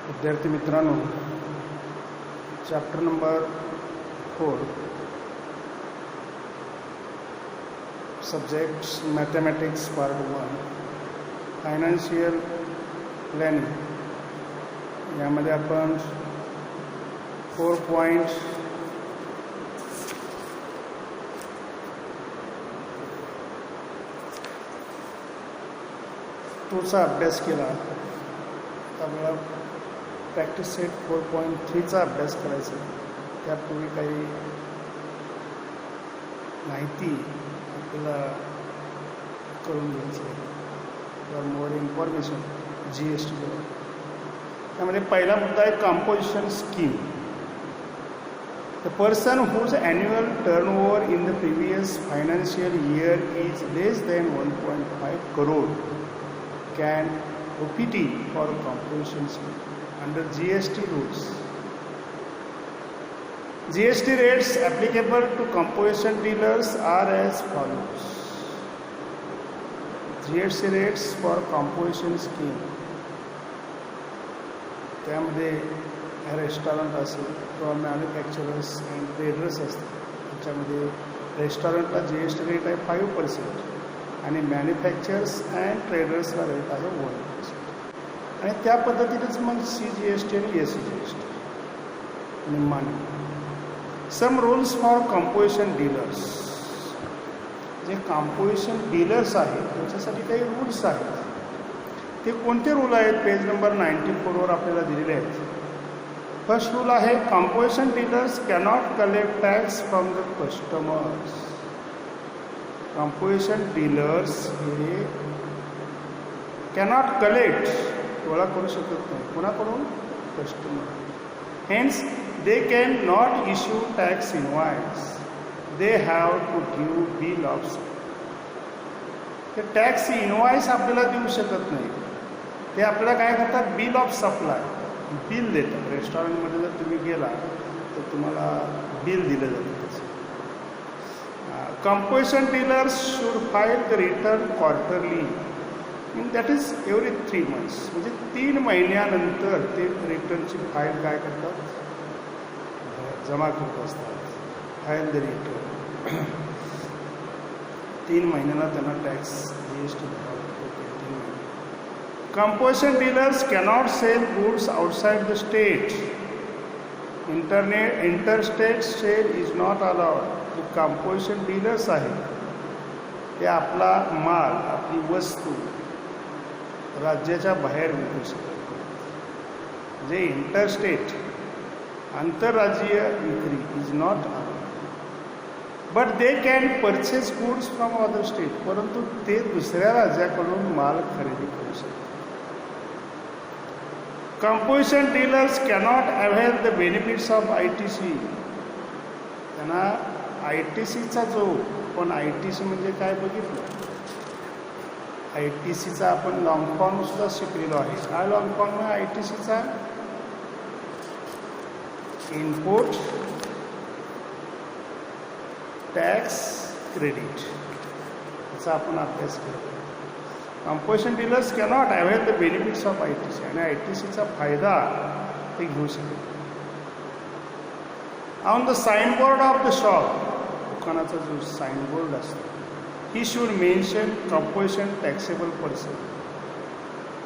विद्यार्थी मित्रांनो, chapter number 4 subjects mathematics part 1 financial planning यामध्ये आपण 4.2 चा अभ्यास केला. आपल्याला प्रॅक्टिस सेट 4.3 चा अभ्यास करायचा. त्यापूर्वी काही माहिती आपल्याला करून घ्यायची आहे. मोर इन्फॉर्मेशन GST बरोबर. त्यामध्ये पहिला मुद्दा आहे composition scheme. The person whose annual turnover in the previous financial year is less than 1.5 crore can OPT for composition scheme under GST rules. GST rates applicable to composition dealers are as follows. GST rates for composition scheme त्यामध्ये restaurant असेल किंवा manufacturers and traders असतील. त्याच्यामध्ये रेस्टॉरंटला GST rate आहे 5% आणि manufacturers and ट्रेडर्सला rate आहे 1%. आणि त्या पद्धतीनेच मग CGST आणि SGST आणि मान्य. Some rules for composition dealers. जे कंपोजिशन डीलर्स आहेत त्यांच्यासाठी काही रूल्स आहेत. ते कोणते रूल आहेत? पेज नंबर 94 वर आपल्याला दिलेले आहेत. फर्स्ट रूल आहे composition dealers cannot collect tax from the customers. Composition dealers हे कॅनॉट कलेक्ट गोळा करू शकत नाही कोणाकडून? Customer. Hence they can not issue tax invoice. They have to give bill of supply. ते टॅक्स इनवॉइस आपल्याला देऊ शकत नाही. ते आपल्याला काय करतात? बिल ऑफ सप्लाय बिल देतात. रेस्टॉरंटमध्ये जर तुम्ही गेला तर तुम्हाला बिल दिलं जातं. Composition dealers should file the return quarterly. That is every 3 months. म्हणजे 3 महिन्यानंतर ते रिटर्नची फाईल काय करतात? जमा करत असतात. File the return. 3 महिन्याला त्यांना टॅक्स GST भरावा लागतो. Composition dealers cannot sell goods outside the state. Interstate sale is not allowed. जे कंपोजिशन डीलर्स आहेत ते आपला माल आपली वस्तू राज्याच्या बाहेर विकू शकतात. जे इंटरस्टेट आंतरराज्यीय विक्री is not allowed. But they can purchase goods from other state. परंतु ते दुसऱ्या राज्याकडून माल खरेदी करू शकतात. Composition dealers cannot avail the benefits of ITC. त्यांना ITCचा जो पण ITC म्हणजे काय बघितलं? ITCचा आपण लॉंग फॉर्म सुद्धा शिकलेलो आहे. काय लॉंग फॉर्म आहे ITCचा? Input tax credit. याचा आपण अभ्यास केला. Composition dealers cannot avail the benefits of ITC. आणि ITCचा फायदा ते घेऊ शकतात. On the signboard of the shop. दुकानाचा जो साइनबोर्ड असतो he should mention composition taxable person.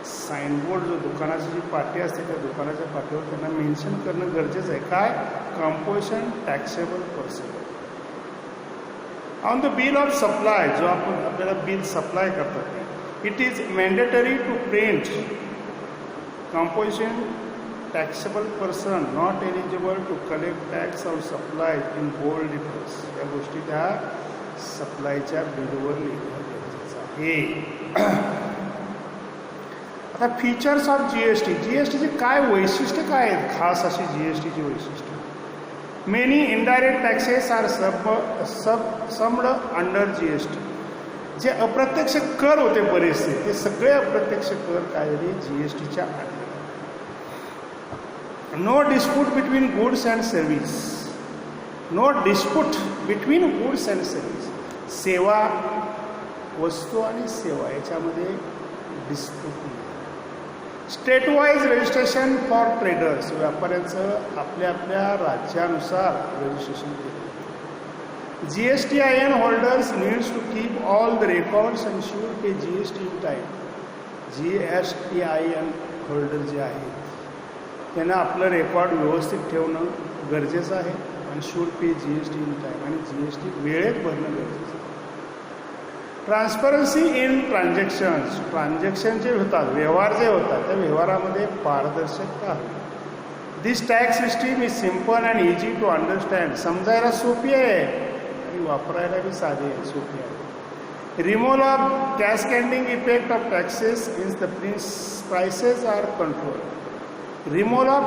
Signboard जो दुकानाची जी पाटी असते त्या दुकानाच्या पाठीवर त्यांना मेन्शन करणं गरजेचं आहे. काय? Composition taxable person. On the bill of supply. जो आपण आपल्याला बिल सप्लाय करतात it is mandatory to print composition taxable person not eligible to collect tax on supply in bold letters. या गोष्टी त्या सप्लायच्या बिलवर लिहिणं गरजेचं आहे. आता फीचर्स ऑफ GST. GSTचे काय वैशिष्ट्य काय आहेत? खास अशी GSTची वैशिष्ट्य. Many indirect taxes are summed under GST. जे अप्रत्यक्ष कर होते बरेचसे ते सगळे अप्रत्यक्ष कर काय झाले? GSTच्या under. No dispute between goods and service. No dispute between goods and service. सेवा, वस्तू आणि सेवा याच्यामध्ये डिस्प्यूट नाही. State wise registration for traders, व्यापाऱ्यांचं आपल्या आपल्या राज्यानुसार रजिस्ट्रेशन केलं. GSTIN holders needs to keep all the records and should pay GST in time. GSTIN holder जे आहेत त्यांना आपलं रेकॉर्ड व्यवस्थित ठेवणं गरजेचं आहे आणि should pay GST in time, आणि GST वेळेत भरणं गरजेचं आहे. ट्रान्सपरन्सी इन ट्रान्झॅक्शन जे होतात, व्यवहार जे होतात त्या व्यवहारामध्ये पारदर्शकता हवी. This tax system is simple and easy to understand. समजायला सोपी आहे आणि वापरायला बी साधी आहे, सोपी आहे. Removal of cascading effect of taxes is the prices are control. Removal of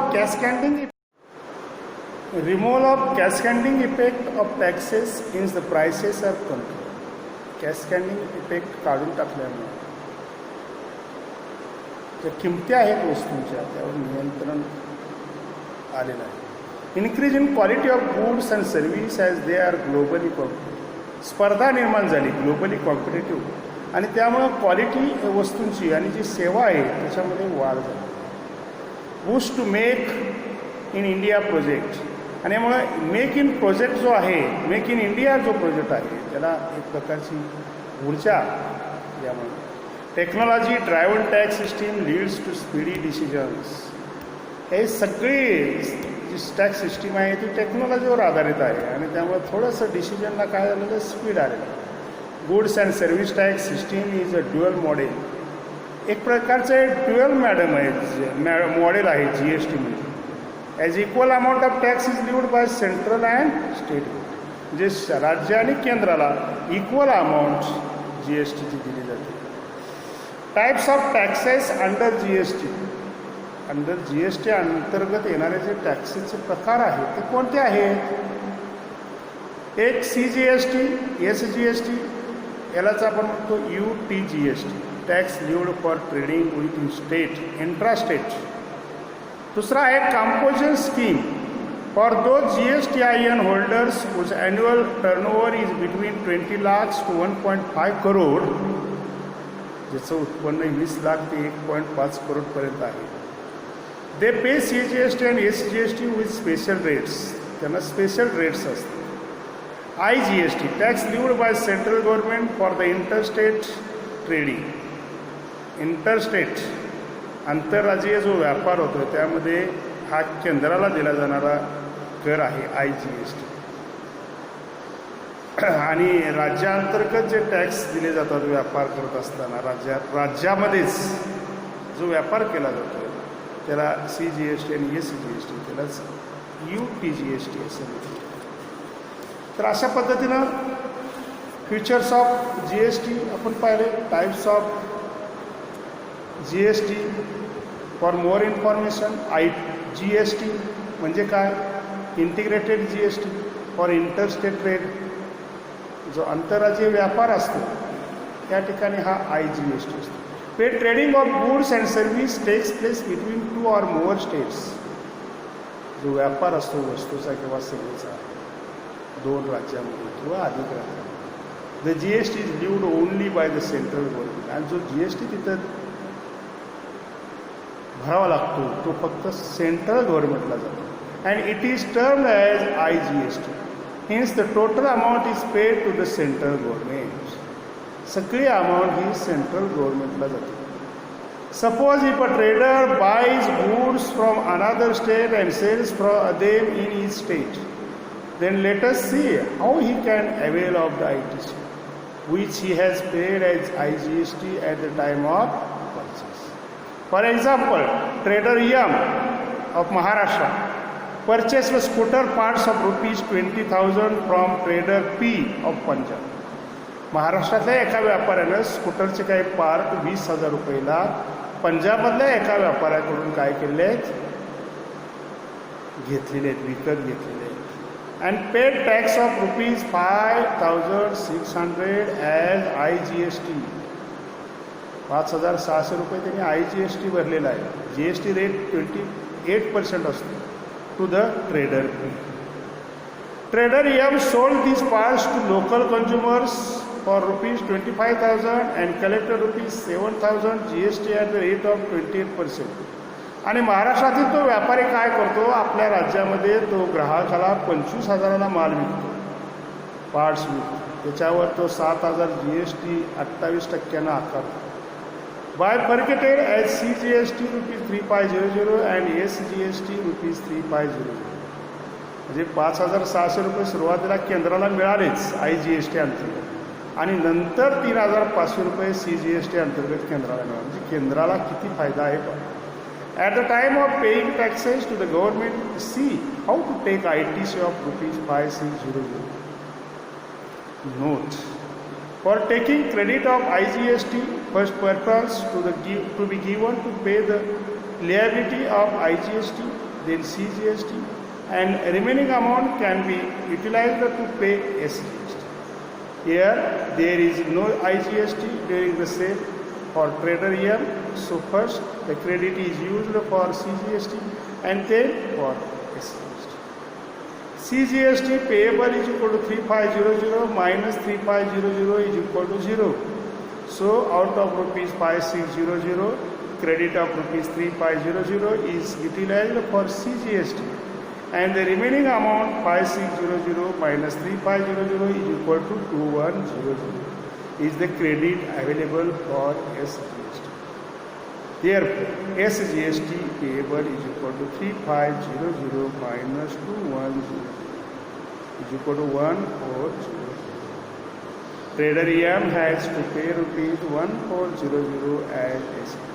cascading effect of taxes is the prices are control. Cascading effect काढून टाकल्यामुळे ज्या किमती आहेत वस्तूंच्या त्यावर नियंत्रण आलेलं आहे. Increase in quality of goods and service as they are globally competitive. स्पर्धा निर्माण झाली ग्लोबली कॉम्पिटेटिव्ह, आणि त्यामुळं क्वालिटी वस्तूंची आणि जी सेवा आहे त्याच्यामध्ये वाढ झाली. Boost to make in India project, आणि यामुळं मेक इन प्रोजेक्ट जो आहे, मेक इन इंडिया जो प्रोजेक्ट आहे त्याला एक प्रकारची ऊर्जा यामुळे. Technology driven tax system leads to speedy decisions. हे सगळी जी टॅक्स सिस्टीम आहे ती टेक्नॉलॉजीवर आधारित आहे आणि त्यामुळे थोडंसं डिसिजनला काय झालेलं स्पीड आलेलं आहे. Goods and service tax system is a dual model. एक प्रकारचं ड्युअल मॉडेल आहे GST मध्ये. As equal amount of tax is lived by central and state. म्हणजे राज्य आणि केंद्राला इक्वल अमाऊंट GSTची दिली जाते. Types of taxes under GST. Under GST अंतर्गत येणारे जे टॅक्सेसचे प्रकार आहेत ते कोणते आहेत? एक CGST, SGST, यालाच आपण म्हणतो UTGST, tax levied for trading within state, intrastate. दुसरा आहे composition scheme for those GSTIN holders whose annual turnover is between 20 lakhs to 1.5 crore, ज्याचं उत्पन्न 20 लाख ते 1.5 करोडपर्यंत आहे. दे पे CGST and SGST with special rates. त्यांना स्पेशल रेट्स असतात. IGST, tax lived by central government for the interstate trading. Interstate आंतरराज्यीय जो व्यापार होतो त्यामध्ये हा केंद्राला दिला जाणारा कर आहे IGST. आणि राज्यांतर्गत जे टॅक्स दिले जातात व्यापार करत असताना राज्यामध्येच जो व्यापार केला जातो त्याला CGST आणि SGST, त्यालाच UTGST असं म्हणतात. तर अशा पद्धतीनं फीचर्स ऑफ GST आपण पाहिले. Types of GST for more information. GST म्हणजे काय? Integrated GST for interstate trade. जो आंतरराज्यीय व्यापार असतो त्या ठिकाणी हा IGST असतो. Where trading of goods and service takes place between 2 or more states. जो व्यापार असतो वस्तूचा किंवा सेवेचा 2 राज्यांमध्ये किंवा अधिक राज्यांमध्ये, the GST is lived only by the central government. आणि जो GST तिथं भरावा लागतो तो फक्त सेंट्रल गव्हर्नमेंटला जातो. And it is termed as IGST. Hence the total amount is paid to the central government. सगळी अमाऊंट ही सेंट्रल गव्हर्नमेंटला जाते. Suppose if a trader buys goods from another state and sells them in is state, then let us see how he can avail of the ITC which he has paid as IGST at the time of purchase. For example, trader M of Maharashtra purchased scooter parts of ₹20,000 from trader P of Punjab. महाराष्ट्रातल्या एका व्यापाऱ्यानं स्कूटरचे काही part 20,000 रुपयाला पंजाबमधल्या एका व्यापाऱ्याकडून काय केले आहेत? घेतलेले आहेत, विकत घेतलेले आहेत. And paid tax of ₹5,600 as IGST. 5,600 रुपये त्यांनी IGST भरलेला आहे. GST रेट 28% असतो to the trader P. Trader M sold these parts to local consumers for rupees 25,000 and collected rupees 7,000 GST at the rate of 28%. आणि महाराष्ट्रातील तो व्यापारी काय करतो, आपल्या राज्यामध्ये तो ग्राहकाला 25,000ला माल विकतो, पार्ट्स विकतो, त्याच्यावर तो 7,000 GST 28% आकारतो. Bifurcated as CGST rupees 3500 and SGST rupees 3500. म्हणजे 5,600 रुपये सुरुवातीला केंद्राला मिळालेच IGST अंतर्गत आणि नंतर 3,500 रुपये CGST अंतर्गत केंद्राला मिळाले. म्हणजे केंद्राला किती फायदा आहे पण. At the time of paying taxes to the government, see how to take ITC of rupees 5600. Note: for taking credit of IGST, first preference to be given to pay the liability of IGST, then CGST, and remaining amount can be utilized to pay SGST. Here there is no IGST during the sale for trader year, so first the credit is used for CGST and then for SGST. CGST payable is equal to 3500 minus 3500 is equal to 0. So out of rupees 5600, credit of rupees 3500 is utilized for CGST and the remaining amount 5600 minus 3500 is equal to 2100 is the credit available for SGST. Therefore, SGST payable is equal to 3500 minus 2100 is equal to 1400. Trader EM has to pay rupees 1400 as SGST.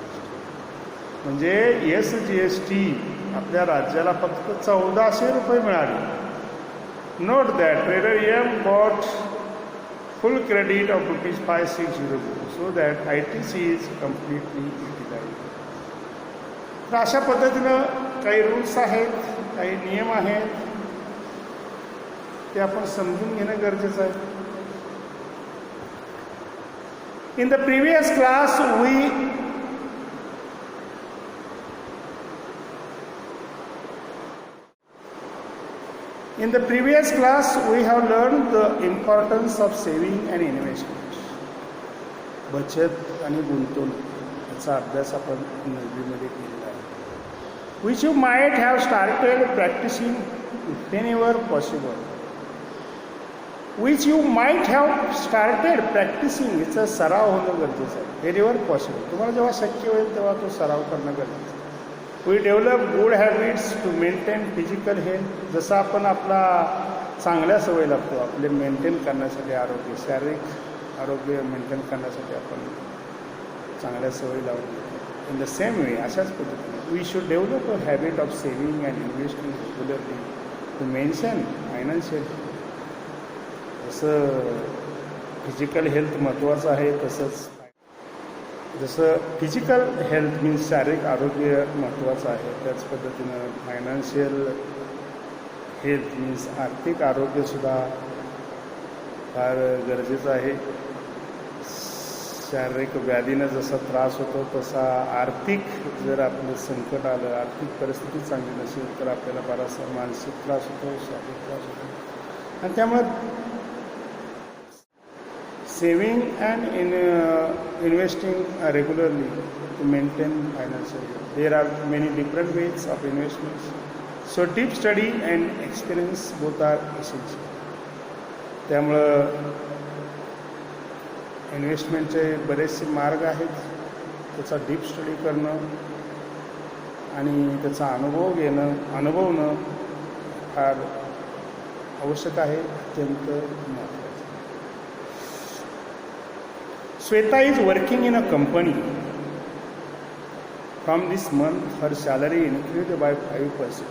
म्हणजे SGST आपल्या राज्याला फक्त 1400 रुपये मिळाले. Note that Trader EM got full credit of rupees 5600, so that ITC is completely utilized. तर अशा पद्धतीनं काही रूल्स आहेत, काही नियम आहेत, ते आपण समजून घेणं गरजेचं आहे. In the previous class we have learned the importance of saving and investment. बचत आणि गुंतवणूक याचा अभ्यास आपण नववीमध्ये केलेला आहे. Which you might have started practicing whenever possible. याचा सराव होणं गरजेचं आहे. whenever possible. तुम्हाला जेव्हा शक्य होईल तेव्हा तो सराव करणं गरजेचं आहे. We develop good habits to maintain physical health. जसं आपण आपला चांगल्या सवय लागतो आपले मेंटेन करण्यासाठी, आरोग्य, शारीरिक आरोग्य मेंटेन करण्यासाठी आपण चांगल्या सवयी लावतो. इन द सेम वे, अशाच पद्धतीने we should develop a habit of saving and investing regularly to mention financial. जसं फिजिकल हेल्थ महत्त्वाचं आहे, तसंच जसं फिजिकल हेल्थ मीन्स शारीरिक आरोग्य महत्त्वाचं आहे, त्याच पद्धतीनं फायनान्शियल हेल्थ मीन्स आर्थिक आरोग्यसुद्धा फार गरजेचं आहे. शारीरिक व्याधीनं जसा त्रास होतो तसा आर्थिक जर आपलं संकट आलं, आर्थिक परिस्थिती चांगली नसेल तर आपल्याला बराचसा मानसिक त्रास होतो, शारीरिक त्रास होतो. आणि त्यामुळे saving and investing regularly to maintain financial health. There are many different ways of investments. So deep study and experience both are essential. त्यामुळं इन्व्हेस्टमेंटचे बरेचसे मार्ग आहेत. त्याचा डीप स्टडी करणं आणि त्याचा अनुभवणं फार आवश्यक आहे, अत्यंत महत्त्वाचं. Sweta is working in a company. From this month, her salary increased by 5%.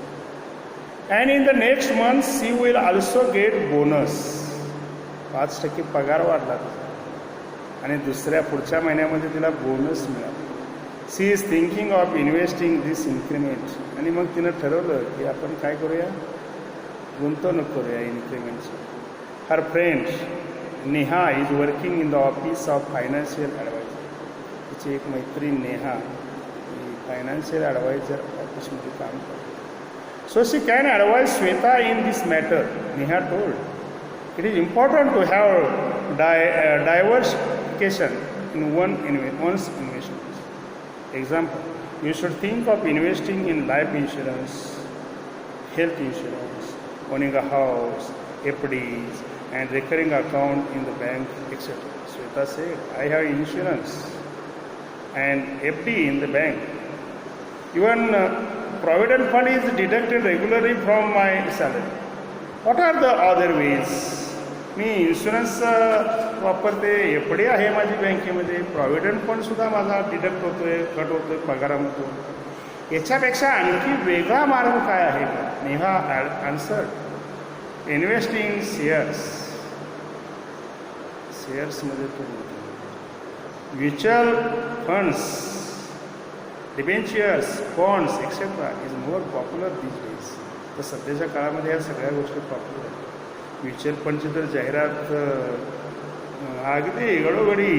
And in the next month, she will also get bonus. 5% पगार वाढला आणि पुढच्या महिन्यामध्ये तिला बोनस मिळाला. She is thinking of investing this increment. आणि मग तिनं ठरवलं की आपण काय करूया, गुंतवणूक करूया इन्क्रीमेंटची. Her friend Neha is working in the office of financial adviser. तिची एक मैत्रीण नेहा ही फायनान्शियल ॲडवायझर ऑफिसमध्ये काम करते. So she can advise Shweta in this matter. Neha told, it is important to have diversification in one's investments. Example, you should think of investing in life insurance, health insurance, owning a house, FDs, and recurring account in the bank, etc. Sweta said, I have insurance and FD in the bank. Even provident fund is deducted regularly from my salary. What are the other ways? Me insurance वापरते, FD आहे माझी बँकेमध्ये, provident फंडसुद्धा माझा deduct होतो आहे, cut होतो आहे पगारामधून. याच्यापेक्षा आणखी वेगळा मार्ग काय आहे का? नेहा आन्सर, इन्व्हेस्टिंग शेअर्समध्ये तो mutual funds, debentures, bonds etcetera is more popular this days. तर सध्याच्या काळामध्ये या सगळ्या गोष्टी पॉप्युलर आहेत. म्युच्युअल फंडची तर जाहिरात अगदी घडोघडी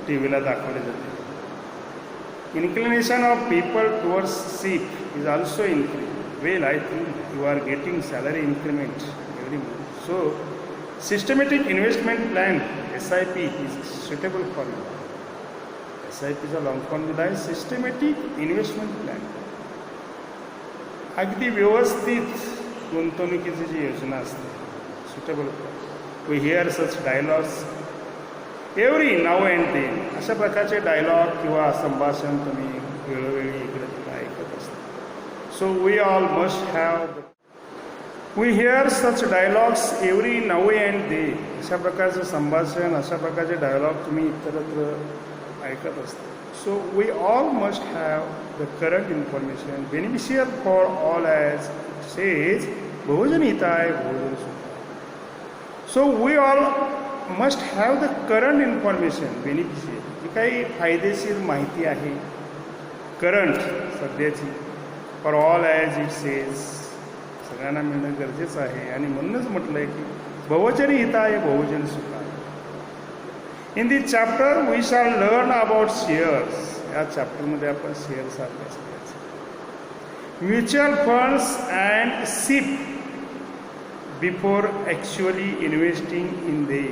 टी व्हीला दाखवली जाते. Inclination of people towards SIP is also increase. Well, I think you are getting salary increment every month. So systematic investment plan SIP is suitable for you. SIPचा लॉंग फॉर्म्युला आहे systematic investment plan. अगदी व्यवस्थित गुंतवणुकीची जी योजना असते suitable. We hear such dialogues every now and then. अशा प्रकारचे डायलॉग किंवा संभाषण तुम्ही वेळोवेळी इकडे तिकडे ऐकत असता. So we all must have we hear such dialogues every now and then. अशा प्रकारचं संभाषण, अशा प्रकारचे डायलॉग तुम्ही इतरत्र ऐकत असता. So we all must have the current information beneficial for all, as it says, Bahujan Hitai, Bahujan Sukhay. So we all must have the current information beneficial. जी काही फायदेशीर माहिती आहे करंट सध्याची, for all as it says, सगळ्यांना मिळणं गरजेचं आहे. आणि म्हणूनच म्हटलं आहे की बहुजन हिताय बहुजन सुखाय. In this chapter we shall learn about shares. या चॅप्टरमध्ये आपण शेअर्स अभ्यास करायचा. Mutual funds and SIP before actually investing in they.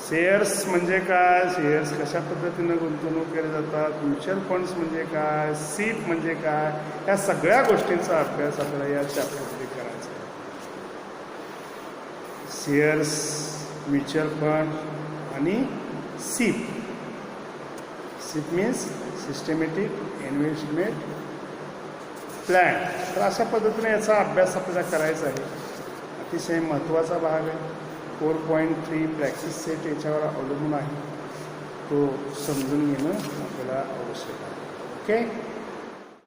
Shares म्हणजे काय, शेअर्स कशा पद्धतीनं गुंतवणूक केली जातात, म्युच्युअल फंड्स म्हणजे काय, SIP म्हणजे काय, या सगळ्या गोष्टींचा अभ्यास आपल्याला या चॅप्टरमध्ये करायचा आहे. शेअर्स, म्युच्युअल फंड आणि SIP. SIP means systematic investment plan. तर अशा पद्धतीने याचा अभ्यास आपल्याला करायचा आहे. अतिशय महत्त्वाचा भाग आहे. 4.3 प्रॅक्टिस सेट याच्यावर अवलंबून आहे. तो समजून घेणं आपल्याला आवश्यक आहे. ओके.